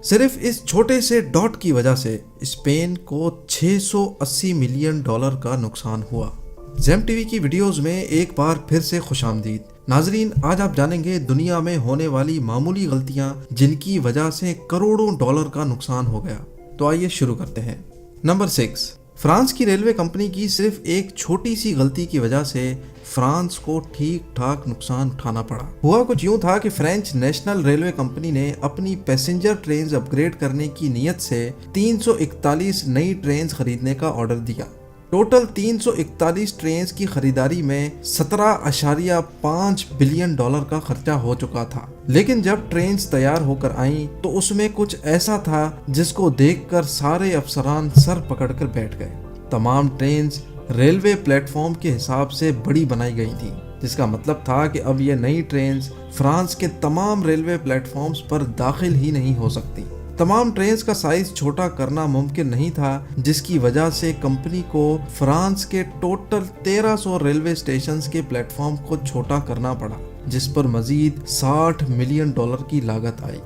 صرف اس چھوٹے سے ڈاٹ کی وجہ سے اسپین کو $680 ملین کا نقصان ہوا۔ زیم ٹی وی کی ویڈیوز میں ایک بار پھر سے خوش آمدید۔ ناظرین، آج آپ جانیں گے دنیا میں ہونے والی معمولی غلطیاں جن کی وجہ سے کروڑوں ڈالر کا نقصان ہو گیا۔ تو آئیے شروع کرتے ہیں۔ نمبر 6، فرانس کی ریلوے کمپنی کی صرف ایک چھوٹی سی غلطی کی وجہ سے فرانس کو ٹھیک ٹھاک نقصان اٹھانا پڑا۔ ہوا کچھ یوں تھا کہ فرینچ نیشنل ریلوے کمپنی نے اپنی پیسنجر ٹرینز اپ گریڈ کرنے کی نیت سے 341 نئی ٹرینز خریدنے کا آرڈر دیا۔ ٹوٹل 341 ٹرینز کی خریداری میں $17.5 بلین کا خرچہ ہو چکا تھا، لیکن جب ٹرینز تیار ہو کر آئیں تو اس میں کچھ ایسا تھا جس کو دیکھ کر سارے افسران سر پکڑ کر بیٹھ گئے۔ تمام ٹرینز ریلوے پلیٹ فارم کے حساب سے بڑی بنائی گئی تھی، جس کا مطلب تھا کہ اب یہ نئی ٹرینز فرانس کے تمام ریلوے پلیٹ فارمز پر داخل ہی نہیں ہو سکتی۔ تمام ٹرینز کا سائز چھوٹا کرنا ممکن نہیں تھا، جس کی وجہ سے کمپنی کو فرانس کے ٹوٹل 1300 ریلوے اسٹیشنز کے پلیٹ فارم کو چھوٹا کرنا پڑا، جس پر مزید $60 ملین کی لاگت آئی۔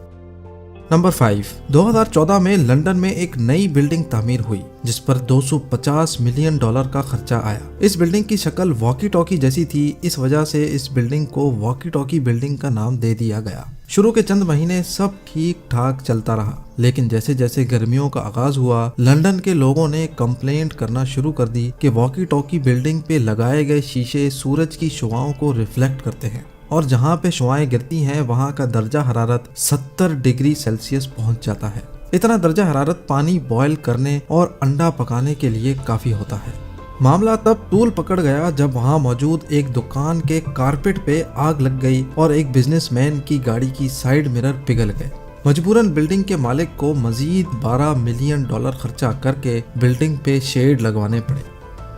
نمبر 5، 2014 میں لندن میں ایک نئی بلڈنگ تعمیر ہوئی جس پر $250 ملین کا خرچہ آیا۔ اس بلڈنگ کی شکل واکی ٹاکی جیسی تھی، اس وجہ سے اس بلڈنگ کو واکی ٹاکی بلڈنگ کا نام دے دیا گیا۔ شروع کے چند مہینے سب ٹھیک ٹھاک چلتا رہا، لیکن جیسے جیسے گرمیوں کا آغاز ہوا، لندن کے لوگوں نے کمپلینٹ کرنا شروع کر دی کہ واکی ٹاکی بلڈنگ پہ لگائے گئے شیشے سورج کی شعاؤں کو ریفلیکٹ کرتے ہیں، اور جہاں پہ شعائیں گرتی ہیں وہاں کا درجہ حرارت 70 ڈگری سیلسیس پہنچ جاتا ہے۔ اتنا درجہ حرارت پانی بوائل کرنے اور انڈا پکانے کے لیے کافی ہوتا ہے۔ معاملہ تب طول پکڑ گیا جب وہاں موجود ایک دکان کے کارپیٹ پہ آگ لگ گئی اور ایک بزنس مین کی گاڑی کی سائیڈ مرر پگھل گئے۔ مجبوراً بلڈنگ کے مالک کو مزید $12 ملین خرچہ کر کے بلڈنگ پہ شیڈ لگوانے پڑے۔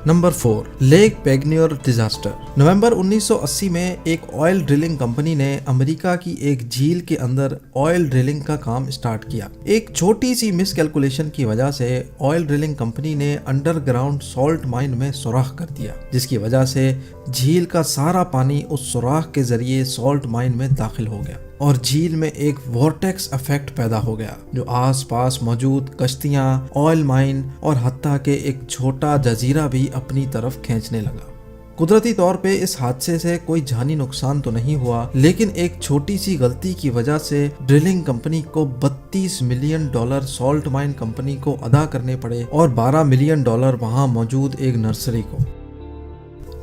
Number 4، lake Peigneur disaster. نومبر 1980 میں ایک آئل ڈرلنگ کمپنی نے امریکہ کی ایک جھیل کے اندر آئل ڈرلنگ کا کام اسٹارٹ کیا۔ ایک چھوٹی سی مس کیلکولیشن کی وجہ سے آئل ڈرلنگ کمپنی نے انڈر گراؤنڈ سالٹ مائن میں سوراخ کر دیا، جس کی وجہ سے جھیل کا سارا پانی اس سوراخ کے ذریعے سالٹ مائن میں داخل ہو گیا اور جھیل میں ایک وارٹیکس افیکٹ پیدا ہو گیا جو آس پاس موجود کشتیاں، آئل مائن اور حتیٰ کہ ایک چھوٹا جزیرہ بھی اپنی طرف کھینچنے لگا۔ قدرتی طور پہ اس حادثے سے کوئی جانی نقصان تو نہیں ہوا، لیکن ایک چھوٹی سی غلطی کی وجہ سے ڈرلنگ کمپنی کو $32 ملین سالٹ مائن کمپنی کو ادا کرنے پڑے اور $12 ملین وہاں موجود ایک نرسری کو۔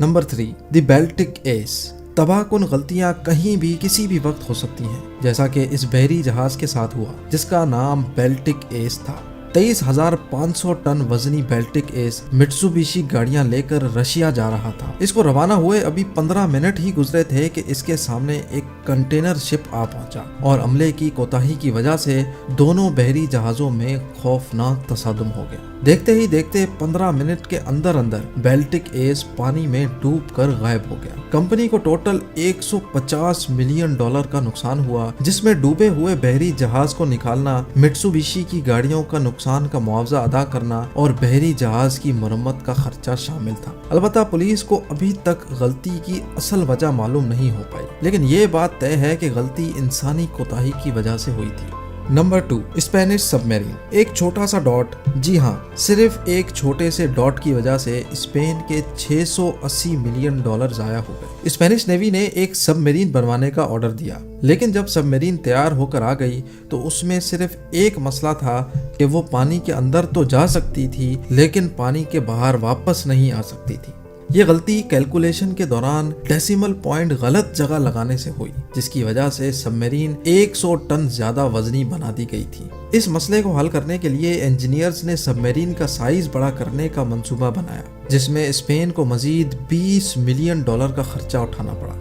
نمبر 3، دی بیلٹک ایس۔ تباہ کن غلطیاں کہیں بھی کسی بھی وقت ہو سکتی ہیں، جیسا کہ اس بحری جہاز کے ساتھ ہوا جس کا نام بیلٹک ایس تھا۔ 23,500 ٹن وزنی بیلٹک ایس مٹسوبیشی گاڑیاں لے کر رشیا جا رہا تھا۔ اس کو روانہ ہوئے ابھی 15 منٹ ہی گزرے تھے کہ اس کے سامنے ایک کنٹینر شپ آ پہنچا اور عملے کی کوتاہی کی وجہ سے دونوں بحری جہازوں میں خوفناک تصادم ہو گیا۔ دیکھتے ہی دیکھتے 15 منٹ کے اندر بیلٹک ایس پانی میں ڈوب کر غائب ہو گیا۔ کمپنی کو ٹوٹل $150 ملین کا نقصان ہوا، جس میں ڈوبے ہوئے بحری جہاز کو نکالنا، مٹسوبیشی کی گاڑیوں کا نقصان کا معاوضہ ادا کرنا اور بحری جہاز کی مرمت کا خرچہ شامل تھا۔ البتہ پولیس کو ابھی تک غلطی کی اصل وجہ معلوم نہیں ہو پائی، لیکن یہ بات طے ہے کہ غلطی انسانی کوتاہی کی وجہ سے ہوئی تھی۔ نمبر 2، اسپینش سب میرین۔ ایک چھوٹا سا ڈاٹ، جی ہاں، صرف ایک چھوٹے سے ڈاٹ کی وجہ سے اسپین کے $680 ملین ضائع ہو گئے۔ اسپینش نیوی نے ایک سب میرین بنوانے کا آرڈر دیا، لیکن جب سب میرین تیار ہو کر آ گئی تو اس میں صرف ایک مسئلہ تھا کہ وہ پانی کے اندر تو جا سکتی تھی لیکن پانی کے باہر واپس نہیں آ سکتی تھی۔ یہ غلطی کیلکولیشن کے دوران ڈیسیمل پوائنٹ غلط جگہ لگانے سے ہوئی، جس کی وجہ سے سب میرین 100 ٹن زیادہ وزنی بنا دی گئی تھی۔ اس مسئلے کو حل کرنے کے لیے انجینئرز نے سب میرین کا سائز بڑا کرنے کا منصوبہ بنایا، جس میں اسپین کو مزید $20 ملین کا خرچہ اٹھانا پڑا۔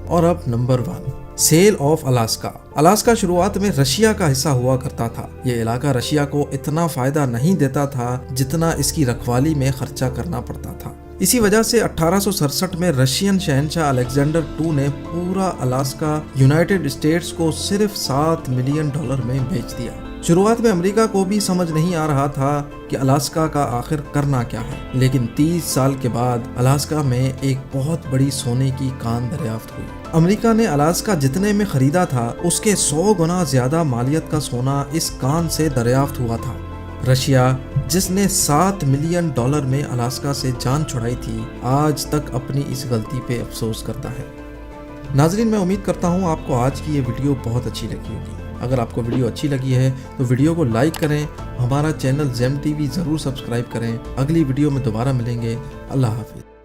اور اب number 1، sale of Alaska. Alaska شروعات میں رشیا کا حصہ ہوا کرتا تھا۔ یہ علاقہ رشیا کو اتنا فائدہ نہیں دیتا تھا جتنا اس کی رکھوالی میں خرچہ کرنا پڑتا تھا۔ اسی وجہ سے 1867 میں رشین شہنشاہ الیگزینڈر II نے پورا الاسکا یونائٹڈ اسٹیٹس کو صرف $7 ملین میں بیچ دیا۔ شروعات میں امریکہ کو بھی سمجھ نہیں آ رہا تھا کہ الاسکا کا آخر کرنا کیا ہے، لیکن 30 سال کے بعد الاسکا میں ایک بہت بڑی سونے کی کان دریافت ہوئی۔ امریکہ نے الاسکا جتنے میں خریدا تھا اس کے 100 گنا زیادہ مالیت کا سونا اس کان سے دریافت ہوا تھا۔ رشیا جس نے $7 ملین میں الاسکا سے جان چھڑائی تھی، آج تک اپنی اس غلطی پہ افسوس کرتا ہے۔ ناظرین، میں امید کرتا ہوں آپ کو آج کی یہ ویڈیو بہت اچھی لگی ہوگی۔ اگر آپ کو ویڈیو اچھی لگی ہے تو ویڈیو کو لائک کریں، ہمارا چینل زیم ٹی وی ضرور سبسکرائب کریں۔ اگلی ویڈیو میں دوبارہ ملیں گے۔ اللہ حافظ۔